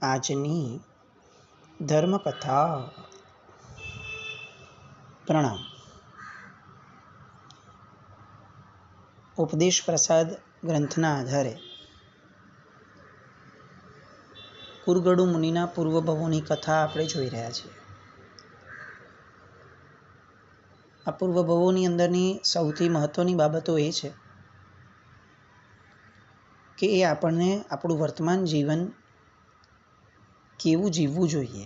આજની ધર્મકથા. પ્રણામ. ઉપદેશ પ્રસાદ ગ્રંથના આધારે કુરગડુ મુનિના પૂર્વભવોની કથા આપણે જોઈ રહ્યા છીએ. આ પૂર્વભવોની અંદરની સૌથી મહત્વની બાબતો એ છે કે એ આપણને આપણું વર્તમાન જીવન કેવું જીવવું જોઈએ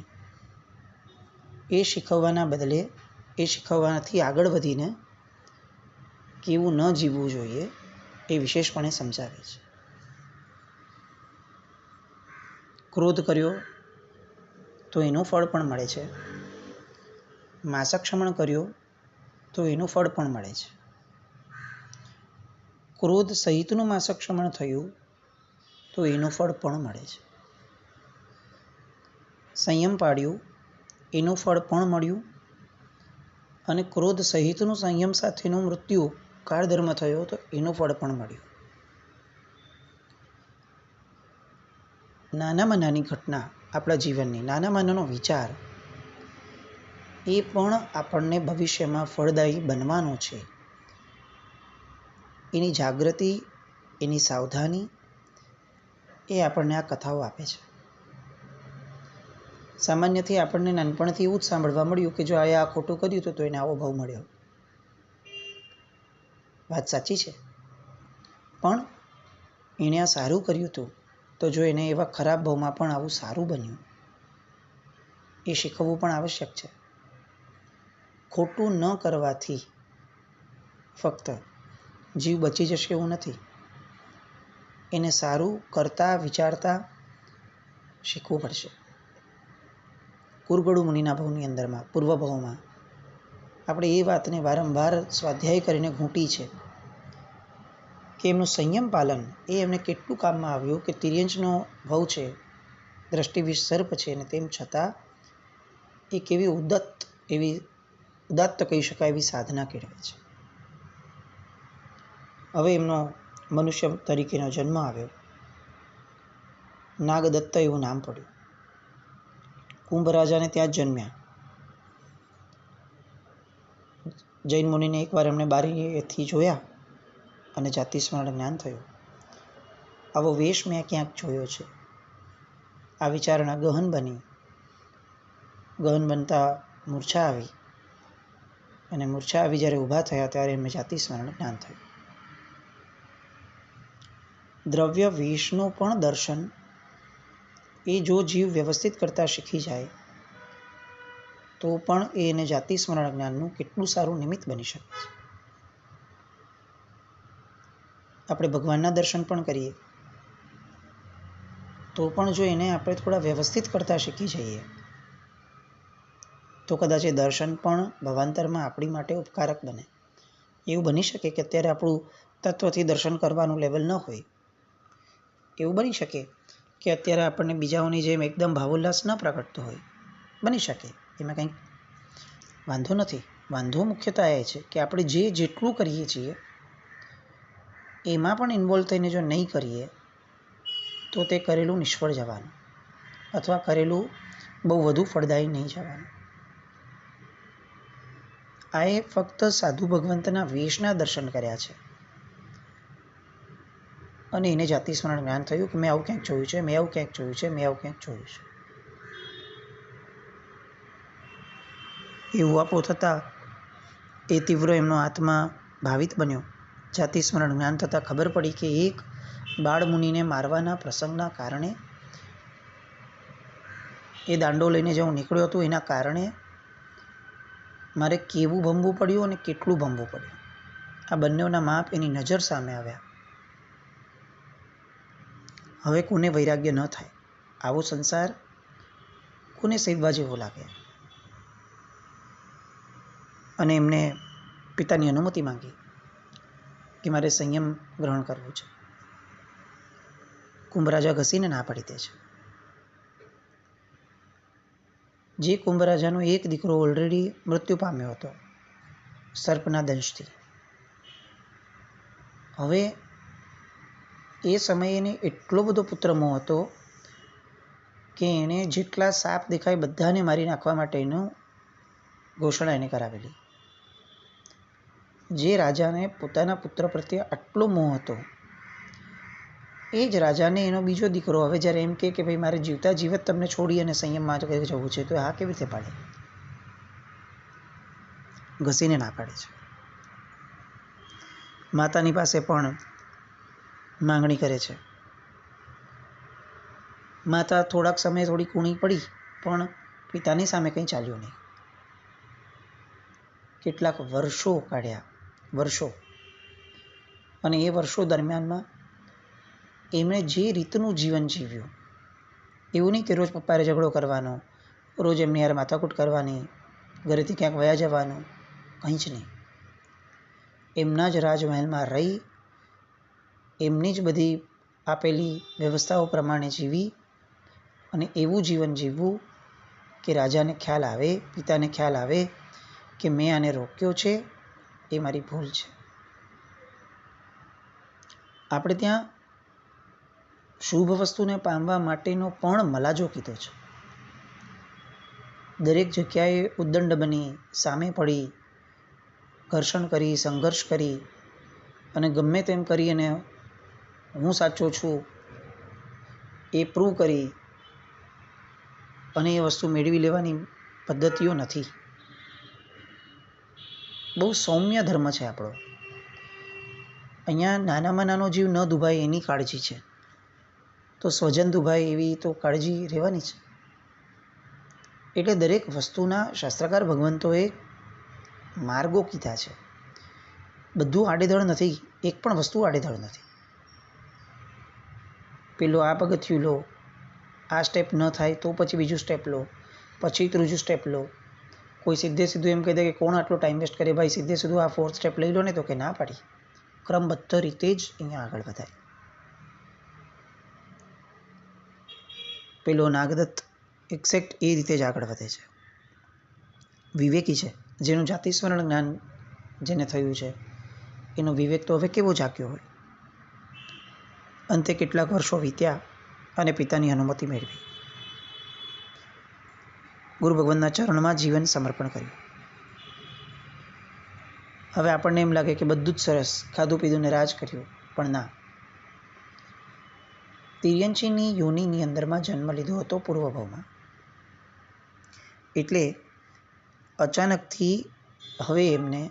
એ શીખવવાના બદલે એ શીખવવાથી આગળ વધીને કેવું ન જીવવું જોઈએ એ વિશેષપણે સમજાવે છે. ક્રોધ કર્યો તો એનું ફળ પણ મળે છે, માસક્ષમણ કર્યો તો એનું ફળ પણ મળે છે. ક્રોધ સહિતનું માસક્ષમણ થયું તો એનું ફળ પણ મળે છે. સંયમ પાડ્યું એનું ફળ પણ મળ્યું, અને ક્રોધ સહિતનું સંયમ સાથેનું મૃત્યુ કાળધર્મ થયો તો એનું ફળ પણ મળ્યું. નાનામાં નાની ઘટના આપણા જીવનની, નાનામાં નાનો વિચાર એ પણ આપણને ભવિષ્યમાં ફળદાયી બનવાનો છે. એની જાગૃતિ, એની સાવધાની એ આપણને આ કથાઓ આપે છે. સામાન્યથી આપણને નાનપણથી એવું જ સાંભળવા મળ્યું કે જો આ ખોટું કર્યું તો એને આવો ભાવ મળ્યો. વાત સાચી છે, પણ એણે આ સારું કર્યું હતું તો જો એને એવા ખરાબ ભાવમાં પણ આવું સારું બન્યું, એ શીખવવું પણ આવશ્યક છે. ખોટું ન કરવાથી ફક્ત જીવ બચી જશે એવું નથી, એને સારું કરતા વિચારતા શીખવું પડશે. કુરગડુ મુનિના ભવની અંદરમાં, પૂર્વભવમાં આપણે એ વાતને વારંવાર સ્વાધ્યાય કરીને ઘૂંટી છે કે એમનું સંયમ પાલન એ એમને કેટલું કામમાં આવ્યું કે તિર્યંચનો ભવ છે, દ્રષ્ટિવિષ સર્પ છે, અને તેમ છતાં એ કેવી ઉદાત્ત કહી શકાય એવી સાધના કેળવે છે. હવે એમનો મનુષ્ય તરીકેનો જન્મ આવ્યો. નાગદત્ત એવું નામ પડ્યું. કુંભ રાજાને ત્યાં જ જન્મ્યા. જૈન મુનિને એકવાર એમણે બારીથી જોયા અને જાતિ સ્મરણ જ્ઞાન થયું. આવો વેશ મેં ક્યાંક જોયો છે. આ વિચારણા ગહન બની. ગહન બનતા મૂર્છા આવી, અને મૂર્છા આવી જ્યારે ઊભા થયા ત્યારે એમને જાતિ સ્મરણ જ્ઞાન થયું. દ્રવ્ય વેશનું પણ દર્શન એ જો જીવ વ્યવસ્થિત કરતા શીખી જાય તો પણ એને જાતિ સ્મરણ જ્ઞાનનું કેટલું સારું નિમિત્ત બની શકે છે. આપણે ભગવાનના દર્શન પણ કરીએ તો પણ જો એને આપણે થોડા વ્યવસ્થિત કરતા શીખી જઈએ તો કદાચ એ દર્શન પણ ભવાંતરમાં આપણી માટે ઉપકારક બને. એવું બની શકે કે અત્યારે આપણું તત્વથી દર્શન કરવાનું લેવલ ન હોય. એવું બની શકે કે અત્યારે આપણને બીજાઓની જેમ એકદમ ભાવોલ્લાસ ન પ્રગટતો હોય. બની શકે, એમાં કંઈક વાંધો નથી. વાંધો મુખ્યતઃ એ છે કે આપણે જેટલું કરીએ છીએ એમાં પણ ઇન્વોલ્વ થઈને જો નહીં કરીએ તો તે કરેલું નિષ્ફળ જવાનું, અથવા કરેલું બહુ વધુ ફળદાયી નહીં જવાનું. આ એ ફક્ત સાધુ ભગવંતના વેશના દર્શન કર્યા છે અને એને જાતિ સ્મરણ જ્ઞાન થયું કે મેં આવું ક્યાંક જોયું છે, મેં આવું ક્યાંક જોયું છે, મેં આવું ક્યાંક જોયું છે. એવું આપો થતાં એ તીવ્ર એમનો આત્મા ભાવિત બન્યો. જાતિ સ્મરણ જ્ઞાન થતાં ખબર પડી કે એક બાળમુનિને મારવાના પ્રસંગના કારણે, એ દાંડો લઈને જે હું નીકળ્યો હતો એના કારણે મારે કેવું ભમવું પડ્યું અને કેટલું ભમવું પડ્યું. આ બંનેના માપ એની નજર સામે આવ્યા. હવે કોને વૈરાગ્ય ન થાય? આવો સંસાર કોને સેવવા જેવો લાગે? અને એમને પિતાની અનુમતિ માંગી કે મારે સંયમ ગ્રહણ કરવું છે. કુંભ રાજા ઘસીને ના પાડી દે છે. જે કુંભ રાજાનો એક દીકરો ઓલરેડી મૃત્યુ પામ્યો હતો સર્પના દંશથી. હવે એ સમયે એને એટલો બધો પુત્રમોહ હતો કે એણે જેટલા સાપ દેખાય બધાને મારી નાખવા માટેનું ઘોષણા એને કરાવેલી. જે રાજાને પોતાના પુત્ર પ્રત્યે આટલો મોહ હતો, એ જ રાજાને એનો બીજો દીકરો હવે જ્યારે એમ કે ભાઈ મારે જીવતા જીવત તમને છોડી અને સંયમમાં જવું છે, તો આ કેવી રીતે પાડે? ઘસીને ના પાડે છે. માતાની પાસે પણ માંગણી કરે છે. માતા થોડાક સમય થોડી કૂણી પડી, પણ પિતાની સામે કંઈ ચાલ્યું નહીં. કેટલાક વર્ષો કાઢ્યા, વર્ષો. અને એ વર્ષો દરમિયાનમાં એમણે જે રીતનું જીવન જીવ્યું, એવું નહીં કે રોજ પપ્પાએ ઝઘડો કરવાનો, રોજ એમની યાર માથાકૂટ કરવાની, ઘરેથી ક્યાંક વયા જવાનું, કંઈ જ નહીં. એમના જ રાજમહેલમાં રહી, એમની જ બધી આપેલી વ્યવસ્થાઓ પ્રમાણે જીવી અને એવું જીવન જીવવું કે રાજાને ખ્યાલ આવે, પિતાને ખ્યાલ આવે કે મેં આને રોક્યો છે, એ મારી ભૂલ છે. આપણે ત્યાં શુભ વસ્તુને પામવા માટેનો પણ મલાજો કીધો છે. દરેક જગ્યાએ ઉદ્દંડ બની, સામે પડી, ઘર્ષણ કરી, સંઘર્ષ કરી અને ગમે તેમ કરી અને હું સાચો છું એ પ્રૂવ કરી અને એ વસ્તુ મેળવી લેવાની પદ્ધતિઓ નથી. બહુ સૌમ્ય ધર્મ છે આપણો. અહીંયા નાનામાં નાનો જીવ ન દુભાય એની કાળજી છે, તો સ્વજન દુભાય એવી તો કાળજી રહેવાની છે. એટલે દરેક વસ્તુના શાસ્ત્રકાર ભગવંતોએ માર્ગો કીધા છે. બધું આડેધડ નથી, એક પણ વસ્તુ આડેધડ નથી. પેલો આ પગથિયું લો, આ સ્ટેપ ન થાય તો પછી બીજું સ્ટેપ લો, પછી ત્રીજું સ્ટેપ લો. કોઈ સીધે સીધું એમ કહી દે કે કોણ આટલો ટાઈમ વેસ્ટ કરે, ભાઈ સીધે સીધું આ 4th સ્ટેપ લઈ લો ને, તો કે ના પાડી. ક્રમબદ્ધ રીતે જ અહીંયા આગળ વધાય. પેલો નાગદત્ત એક્ઝેક્ટ એ રીતે જ આગળ વધે છે. વિવેકી છે, જેનું જાતિસ્મરણ જ્ઞાન જેને થયું છે, એનો વિવેક તો હવે કેવો જાગ્યો હોય. અંતે કેટલાક વર્ષો વીત્યા અને પિતાની અનુમતિ મેળવી ગુરુ ભગવાનના ચરણમાં જીવન સમર્પણ કર્યું. હવે આપણને એમ લાગે કે બધું જ સરસ, ખાધું પીધું ને રાજ કર્યું, પણ ના. તિર્યંચીની યોનિની અંદરમાં જન્મ લીધો હતો પૂર્વભાવમાં. એટલે અચાનકથી હવે એમને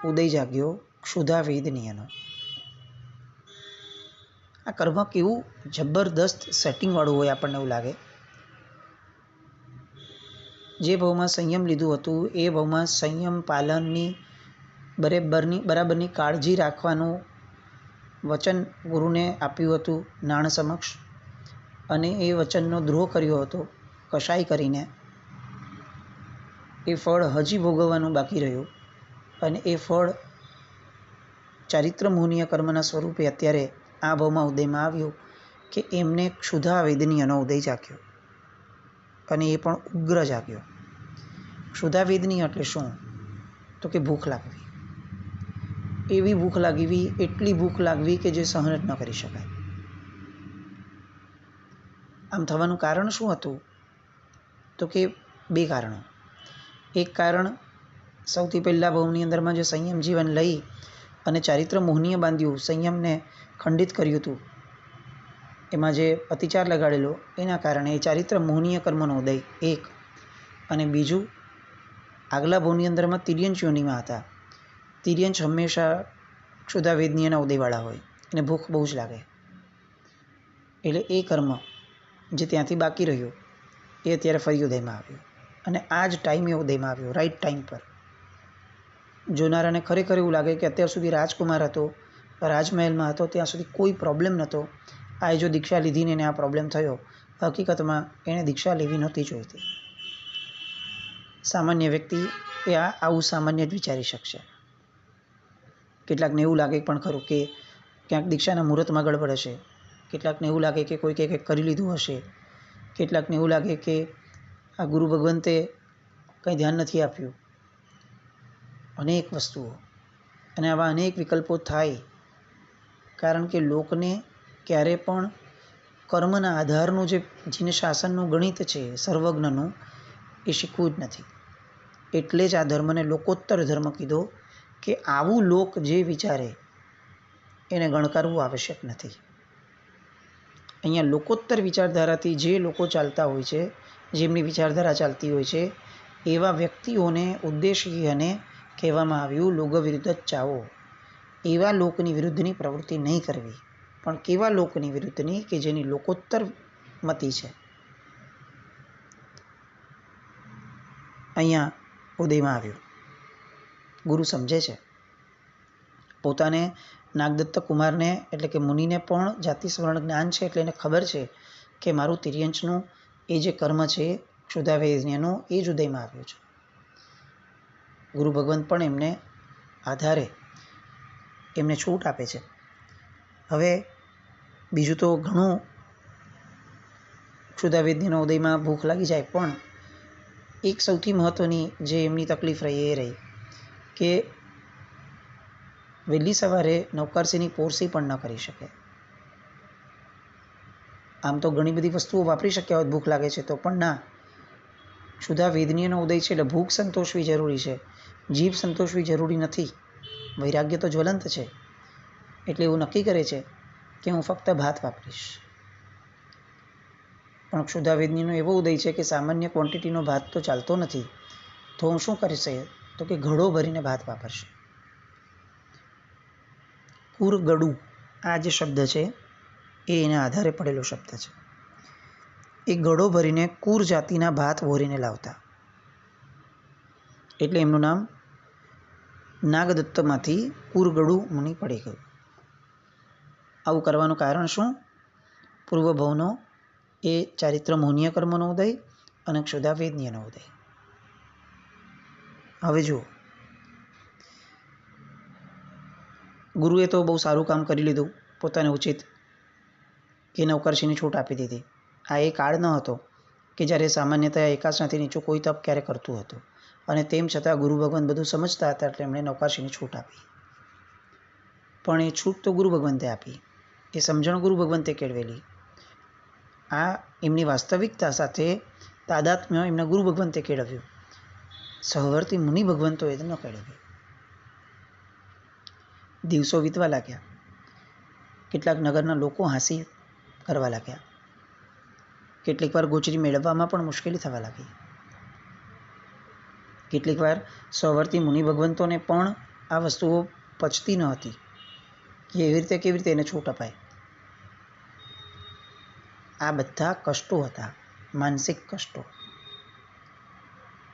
ઉદય જાગ્યો ક્ષુધા વેદનીયનો. આ કર્મ કેવું જબરદસ્ત સેટિંગવાળું હોય, આપણને એવું લાગે. જે ભાવમાં સંયમ લીધું હતું એ ભાવમાં સંયમ પાલનની બરાબરની કાળજી રાખવાનું વચન ગુરુને આપ્યું હતું નાણ સમક્ષ, અને એ વચનનો દ્રોહ કર્યો હતો કશાય કરીને. એ ફળ હજી ભોગવવાનું બાકી રહ્યું અને એ ફળ ચારિત્ર મોહનીય કર્મના સ્વરૂપે અત્યારે આ ભાવમાં ઉદયમાં આવ્યું કે એમને ક્ષુધા વેદનીયનો ઉદય જાગ્યો, અને એ પણ ઉગ્ર જાગ્યો. ક્ષુધા વેદનીય એટલે શું? તો કે ભૂખ લાગવી. એવી ભૂખ લાગવી, એટલી ભૂખ લાગવી કે જે સહન જ ન કરી શકાય. આમ થવાનું કારણ શું હતું? તો કે બે કારણો. એક કારણ, સૌથી પહેલાં ભાવની અંદરમાં જે સંયમ જીવન લઈ અને ચારિત્ર મોહનીય બાંધ્યું, સંયમને ખંડિત કર્યું હતું, એમાં જે અતિચાર લગાડેલો, એના કારણે એ ચારિત્ર મોહનીય કર્મનો ઉદય એક. અને બીજું, આગલા ભાવની અંદરમાં તિર્યંચ યોનિમાં હતા. તિર્યંચ હંમેશા ક્ષુધા વેદનીયના ઉદયવાળા હોય, એને ભૂખ બહુ જ લાગે. એટલે એ કર્મ જે ત્યાંથી બાકી રહ્યું એ અત્યારે ફરી ઉદયમાં આવ્યું, અને આ જ ટાઈમે ઉદયમાં આવ્યો, રાઈટ ટાઈમ પર. જોનારાને ખરેખર એવું લાગે કે અત્યાર સુધી રાજકુમાર હતો, રાજમહેલમાં હતો, ત્યાં સુધી કોઈ પ્રોબ્લેમ નહોતો. આ જો દીક્ષા લીધીને એને આ પ્રોબ્લેમ થયો. હકીકતમાં એણે દીક્ષા લેવી નહોતી જોઈતી. સામાન્ય વ્યક્તિ એ આવું સામાન્ય જ વિચારી શકશે. કેટલાકને એવું લાગે પણ ખરું કે ક્યાંક દીક્ષાના મુહૂર્તમાં ગડબડ હશે, કેટલાકને એવું લાગે કે કોઈકે કંઈક કરી લીધું હશે, કેટલાકને એવું લાગે કે આ ગુરુ ભગવંતે કંઈ ધ્યાન નથી આપ્યું. અનેક વસ્તુઓ અને આવા અનેક વિકલ્પો થાય, કારણ કે લોકને ક્યારે પણ કર્મના આધારનું જેને શાસનનું ગણિત છે સર્વજ્ઞનું, એ શીખવું જ નથી. એટલે જ આ ધર્મને લોકોત્તર ધર્મ કીધો કે આવું લોક જે વિચારે એને ગણકારવું આવશ્યક નથી. અહીંયા લોકોત્તર વિચારધારાથી જે લોકો ચાલતા હોય છે, જેમની વિચારધારા ચાલતી હોય છે, એવા વ્યક્તિઓને ઉદ્દેશી અને કહેવામાં આવ્યું લોક વિરુદ્ધ જ ચાવો. એવા લોકની વિરુદ્ધની પ્રવૃત્તિ નહીં કરવી, પણ કેવા લોકની વિરુદ્ધની કે જેની લોકોત્તર મતિ છે. અહીંયા ઉદયમાં આવ્યું. ગુરુ સમજે છે. પોતાને નાગદત્ત કુમારને એટલે કે મુનિને પણ જાતિ સ્વર્ણ જ્ઞાન છે, એટલે એને ખબર છે કે મારું તિર્યંચનું એ જે કર્મ છે ક્ષુધાવેદનીયનું એ જ ઉદયમાં આવ્યું છે. ગુરુ ભગવંત પણ એમને આધારે એમને છૂટ આપે છે. હવે બીજું તો ઘણું ક્ષુધાવેદનીયનો ઉદયમાં ભૂખ લાગી જાય, પણ એક સૌથી મહત્ત્વની જે એમની તકલીફ રહી એ રહી કે વહેલી સવારે નૌકરસીની પોરસી પણ ન કરી શકે. આમ તો ઘણી બધી વસ્તુઓ વાપરી શક્યા હોત ભૂખ લાગે છે તો, પણ ના, ક્ષુધાવેદનીયનો ઉદય છે એટલે ભૂખ સંતોષવી જરૂરી છે, જીભ સંતોષવી જરૂરી નથી. વૈરાગ્ય તો જ્વલંત છે એટલે એવું નક્કી કરે છે કે હું ફક્ત ભાત વાપરીશ. પણ ક્ષુધાવેદનીનો એવો ઉદય છે કે સામાન્ય ક્વોન્ટિટીનો ભાત તો ચાલતો નથી, તો હું શું કરીશ? તો કે ઘડો ભરીને ભાત વાપરશે. કુરગડું આ જે શબ્દ છે એ એના આધારે પડેલો શબ્દ છે. એ ઘડો ભરીને કુર જાતિના ભાત ભોરીને લાવતા, એટલે એમનું નામ નાગદત્તમાંથી કુરગડું મુનિ પડી ગયું. આવું કરવાનું કારણ શું? પૂર્વભવનો એ ચારિત્ર મૌન્ય કર્મનો ઉદય અને ક્ષુધાવેદનીયનો ઉદય. હવે જુઓ, ગુરુએ તો બહુ સારું કામ કરી લીધું, પોતાને ઉચિત કે નૌકરશીની છૂટ આપી દીધી. આ એ કાળ ન હતો કે જ્યારે સામાન્યતઃ એકાદશનાથી નીચું કોઈ તપ ક્યારે કરતું હતું, અને તેમ છતાં ગુરુ ભગવાન બધું સમજતા હતા એટલે એમણે નૌકરશીની છૂટ આપી. પણ એ છૂટ તો ગુરુ ભગવંતે આપી, એ સમજણ ગુરુ ભગવંતે કેળવેલી. આ એમની વાસ્તવિકતા સાથે તાદાત્મ્ય એમના ગુરુ ભગવંતે કેળવ્યું. સહવર્તી મુનિ ભગવંતો એ ન કેળવ્યું. દિવસો વીતવા લાગ્યા. કેટલાક નગરના લોકો હાંસી કરવા લાગ્યા. કેટલીક વાર ગોચરી મેળવવામાં પણ મુશ્કેલી થવા લાગી. કેટલીક વાર સહવર્તી મુનિ ભગવંતોને પણ આ વસ્તુઓ પચતી ન હતી કે કેવી રીતે એને છૂટ અપાય. આ બધા કષ્ટો હતા, માનસિક કષ્ટો.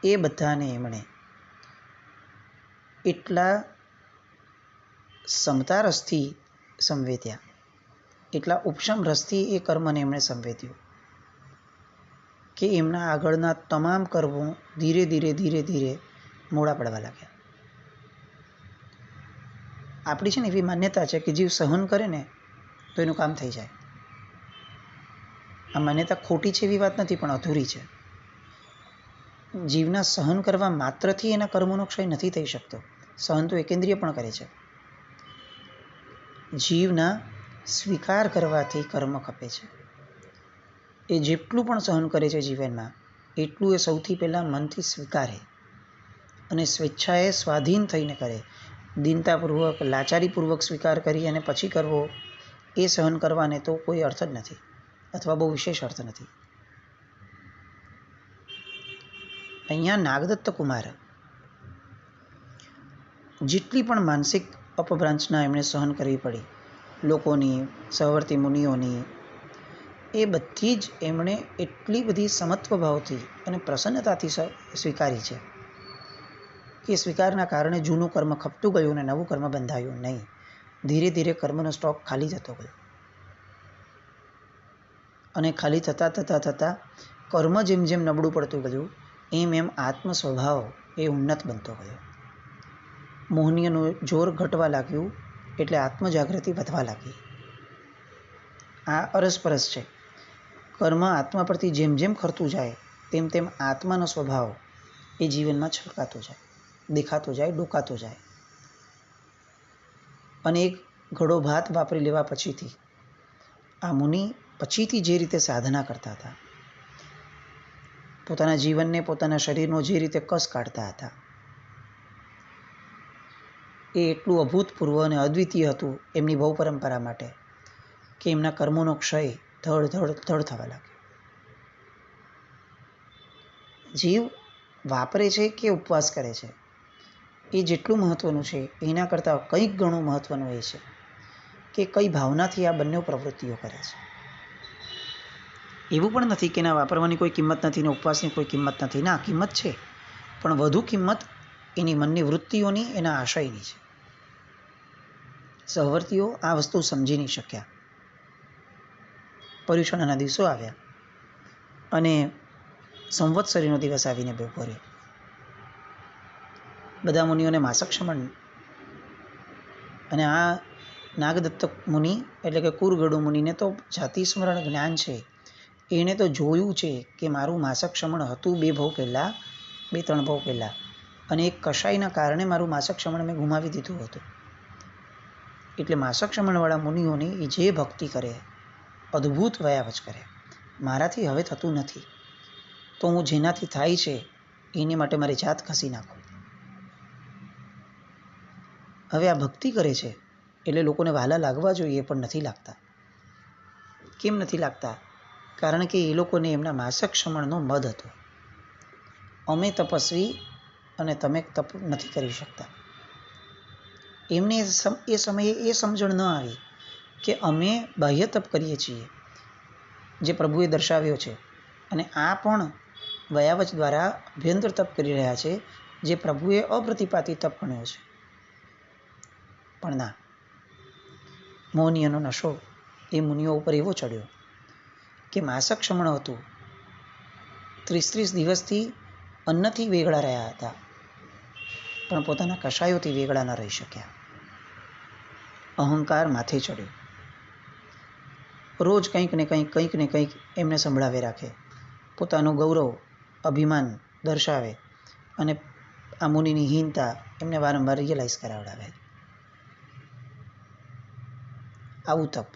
એ બધાને એમણે એટલા સમતા રસથી સંવેદ્યા, એટલા ઉપશમ રસથી એ કર્મને એમણે સંવેદ્યું કે એમના આગળના તમામ કર્મો ધીરે ધીરે મોડા પડવા લાગ્યા. આપણી છે ને એવી માન્યતા છે કે જીવ સહન કરે ને તો એનું કામ થઈ જાય. આ માન્યતા ખોટી છે એવી વાત નથી, પણ અધૂરી છે. જીવના સહન કરવા માત્રથી એના કર્મોનો ક્ષય નથી થઈ શકતો. સહન તો એકેન્દ્રિય પણ કરે છે. જીવના સ્વીકાર કરવાથી કર્મ ખપે છે. એ જેટલું પણ સહન કરે છે જીવનમાં, એટલું એ સૌથી પહેલાં મનથી સ્વીકારે અને સ્વેચ્છાએ સ્વાધીન થઈને કરે. દીનતાપૂર્વક, લાચારીપૂર્વક સ્વીકાર કરી અને પછી કરવો, એ સહન કરવાને તો કોઈ અર્થ જ નથી, અથવા બહુ વિશેષ અર્થ નથી. અહીંયા નાગદત્ત કુમાર જેટલી પણ માનસિક અપભ્રંશના એમણે સહન કરવી પડી, લોકોની, સહવર્તી મુનિઓની, એ બધી જ એમણે એટલી બધી સમત્વ ભાવથી અને પ્રસન્નતાથી સ્વીકારી છે કે સ્વીકારના કારણે જૂનું કર્મ ખપતું ગયું અને નવું કર્મ બંધાયું નહીં. ધીરે ધીરે કર્મનો સ્ટોક ખાલી થતો ગયો, અને ખાલી થતાં કર્મ જેમ જેમ નબળું પડતું ગયું એમ આત્મ સ્વભાવ એ ઉન્નત બનતો ગયો. મોહનીયનું જોર ઘટવા લાગ્યું એટલે આત્મજાગૃતિ વધવા લાગી. આ અરસપરસ છે. કર્મ આત્મા પરથી જેમ જેમ ખરતું જાય તેમ તેમ આત્માનો સ્વભાવ એ જીવનમાં છલકાતો જાય, દેખાતો જાય, ડોકાતો જાય. અને એક ઘડો ભાત વાપરી લેવા પછીથી આ મુનિ પછીથી જે રીતે સાધના કરતા હતા, પોતાના જીવનને, પોતાના શરીરનો જે રીતે કસ કાઢતા હતા, એ એટલું અભૂતપૂર્વ અને અદ્વિતીય હતું એમની ભવ પરંપરા માટે કે એમના કર્મોનો ક્ષય ધડ થવા લાગ્યો. જીવ વાપરે છે કે ઉપવાસ કરે છે એ જેટલું મહત્ત્વનું છે એના કરતાં કંઈક ઘણું મહત્ત્વનું એ છે કે કઈ ભાવનાથી આ બંને પ્રવૃત્તિઓ કરે છે. એવું પણ નથી કે ના વાપરવાની કોઈ કિંમત નથી ને ઉપવાસની કોઈ કિંમત નથી. ના, કિંમત છે, પણ વધુ કિંમત એની મનની વૃત્તિઓની, એના આશયની છે. સહવર્તીઓ આ વસ્તુ સમજી નહીં શક્યા. પર્યુષણના દિવસો આવ્યા અને સંવત્સરીનો દિવસ આવીને ઉભો રહ્યો. બધા મુનિઓને માસક શમન, અને આ નાગદત્ત મુનિ એટલે કે કુરગડુ મુનિને તો જાતિ સ્મરણ જ્ઞાન છે. એણે તો જોયું છે કે મારું માસક શમણ હતું 2 ભવ પહેલાં, 2-3 ભવ પહેલાં, અને એક કશાયના કારણે મારું માસક શમણ મેં ગુમાવી દીધું હતું. એટલે માસક શમણવાળા મુનિઓની એ જે ભક્તિ કરે, અદ્ભુત વયાવચ કરે, મારાથી હવે થતું નથી, તો હું જેનાથી થાય છે એની માટે મારી જાત ઘસી નાખું. હવે આ ભક્તિ કરે છે એટલે લોકોને વહાલા લાગવા જોઈએ, પણ નથી લાગતા. કેમ નથી લાગતા? કારણ કે એ લોકોને એમના માસક શમણનો મદ હતો. અમે તપસ્વી અને તમે તપ નથી કરી શકતા. એમને એ સમયે એ સમજણ ન આવી કે અમે બાહ્ય તપ કરીએ છીએ જે પ્રભુએ દર્શાવ્યો છે, અને આ પણ વયાવચ દ્વારા અભ્યંતર તપ કરી રહ્યા છે જે પ્રભુએ અપ્રતિપાતી તપ ગણ્યો છે. પણ ના, મોહનીયનો નશો એ મુનિઓ ઉપર એવો ચડ્યો કે માસક શમણ હતું, 30 દિવસથી અન્નથી વેગળા રહ્યા હતા, પણ પોતાના કશાયોથી વેગળા ન રહી શક્યા. અહંકાર માથે ચડ્યો. રોજ કંઈક ને કંઈક એમને સંભળાવે રાખે, પોતાનું ગૌરવ, અભિમાન દર્શાવે, અને આ મુનિની હીનતા એમને વારંવાર રિયલાઇઝ કરાવડાવે. આવું તપ.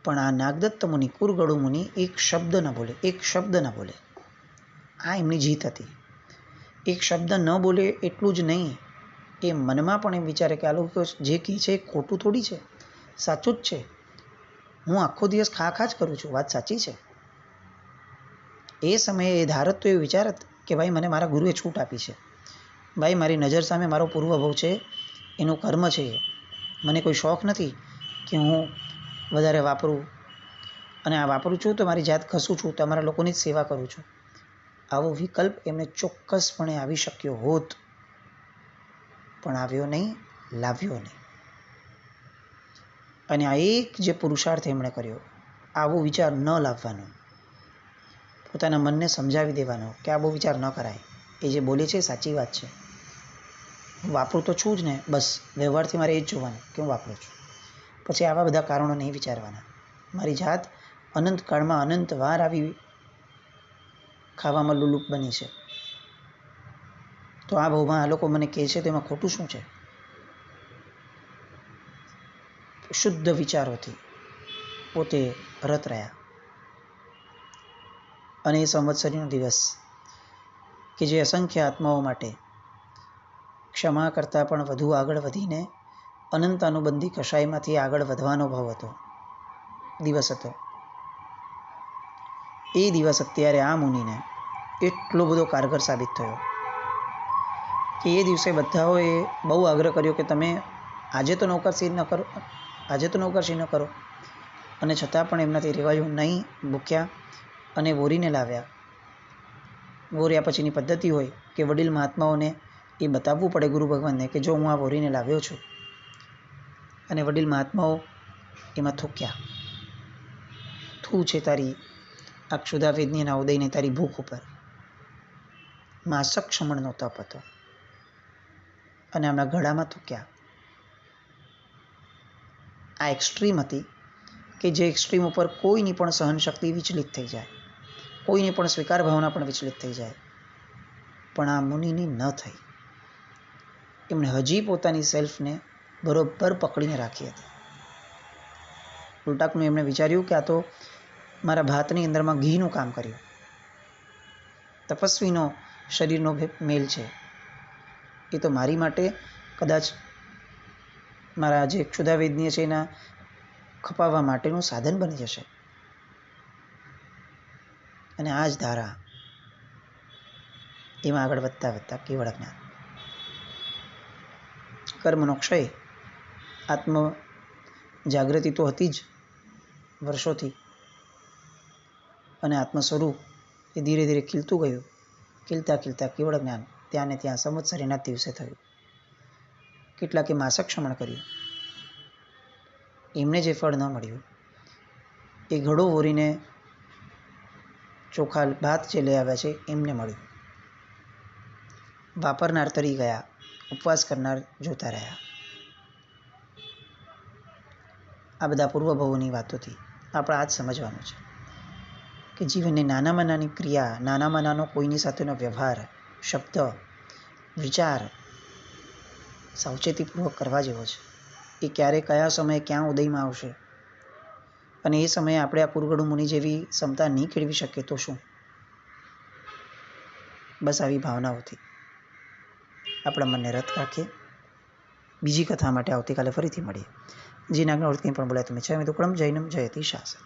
પણ આ નાગદત્ત મુનિ, કુરગડુ મુનિ એક શબ્દ ન બોલે, એક શબ્દ ન બોલે. આ એમની જીત હતી. એક શબ્દ ન બોલે એટલું જ નહીં, એ મનમાં પણ એમ વિચારે કે આ લોકો જે કહે છે એ ખોટું થોડી છે, સાચું જ છે. હું આખો દિવસ ખા જ કરું છું, વાત સાચી છે. એ સમયે એ ધારત તો એ વિચારત કે ભાઈ મને મારા ગુરુએ છૂટ આપી છે, ભાઈ મારી નજર સામે મારો પૂર્વભવ છે, એનું કર્મ છે. મને કોઈ શોખ નથી કે હું વધારે વાપરું, અને આ વાપરું છું તો મારી જાત ઘસું છું, તમારા લોકોની જ સેવા કરું છું. આવો વિકલ્પ એમને ચોક્કસપણે આવી શક્યો હોત, પણ આવ્યો નહીં, લાવ્યો નહીં. અને આ એક જે પુરુષાર્થ એમણે કર્યો, આવો વિચાર ન લાવવાનો, પોતાના મનને સમજાવી દેવાનો કે આ બહુ વિચાર ન કરાય, એ જે બોલે છે સાચી વાત છે, હું વાપરું તો છું જ ને, બસ વ્યવહારથી મારે એ જ જોવાનું કે હું વાપરું છું. પછી આવા બધા કારણો નહીં વિચારવાના. મારી જાત અનંતકાળમાં અનંત વાર આવી ખાવામાં લુલુપ બની છે, તો આ ભાવમાં આ લોકો મને કહે છે તો એમાં ખોટું શું છે? શુદ્ધ વિચારોથી પોતે રત રહ્યા. અને એ સંવત્સરીનો દિવસ કે જે અસંખ્ય આત્માઓ માટે ક્ષમા કરતાં પણ વધુ આગળ વધીને અનંત અનુબંધી કશાયમાંથી આગળ વધવાનો ભાવ હતો, દિવસ હતો. એ દિવસ અત્યારે આ મુનિને એટલો બધો કારગર સાબિત થયો કે એ દિવસે બધાઓએ બહુ આગ્રહ કર્યો કે તમે આજે તો નૌકરશી ન કરો, અને છતાં પણ એમનાથી રહેવાયું નહીં. ભૂખ્યા અને વોરીને લાવ્યા. વોર્યા પછીની પદ્ધતિ હોય કે વડીલ મહાત્માઓને એ બતાવવું પડે ગુરુ ભગવાનને કે જો હું આ વોરીને લાવ્યો છું, અને વડીલ મહાત્માઓ એમાં થૂક્યા. થૂ છે તારી આ ક્ષુધાવેદની અને ઉદયને તારી ભૂખ ઉપર. માસક શમણનો તપ હતો, અને આમના ગળામાં થૂક્યા. આ એક્સ્ટ્રીમ હતી કે જે એક્સ્ટ્રીમ ઉપર કોઈની પણ સહનશક્તિ વિચલિત થઈ જાય, કોઈની પણ સ્વીકાર ભાવના પણ વિચલિત થઈ જાય, પણ આ મુનિની ન થઈ. એમણે હજી પોતાની સેલ્ફને બરોબર પકડીને રાખી હતી. ઉલટાકનું એમણે વિચાર્યું કે આ તો મારા ભાતની અંદરમાં ઘીનું કામ કર્યું. તપસ્વીનો શરીરનો મેલ છે. એ તો મારી માટે કદાચ મારા જે ક્ષુધાવેદનીય છે એના ખપાવવા માટેનું સાધન બની જશે. અને આ જ ધારા એમાં આગળ વધતા વધતા કેવળ જ્ઞાન, કર્મનો ક્ષય, આત્મ જાગૃતિ તો હતી જ વર્ષોથી, અને આત્મ સ્વરૂપ એ ધીરે ધીરે ખીલતું ગયું. ખીલતા ખીલતા કેવળ જ્ઞાન ત્યાં ને ત્યાં સંવત્સરીના દિવસે થયું. કેટલાકે માસક્ષમણ કર્યું, એમને જે ફળ ન મળ્યું એ ઘડો ઓરીને ચોખા ભાત જે લઈ આવ્યા છે એમને મળ્યું. વાપરનાર તરી ગયા, ઉપવાસ કરનાર જોતા રહ્યા. આ બધા પૂર્વભવોની વાતોથી આપણે આ જ સમજવાનું છે કે જીવનની નાનામાં નાની ક્રિયા, નાનામાં નાનો કોઈની સાથેનો વ્યવહાર, શબ્દ, વિચાર સાવચેતીપૂર્વક કરવા જેવો છે. એ ક્યારે કયા સમયે ક્યાં ઉદયમાં આવશે અને એ સમયે આપણે આ કુરગડુ મુનિ જેવી ક્ષમતા નહીં કેળવી શકીએ તો શું? બસ આવી ભાવનાઓથી આપણા મનને રત રાખીએ. બીજી કથા માટે આવતીકાલે ફરીથી મળીએ. જીના જ્ઞાન કંઈ પણ બોલ્યા તમે છે દુકડમ જૈનમ જયતિ શાસન.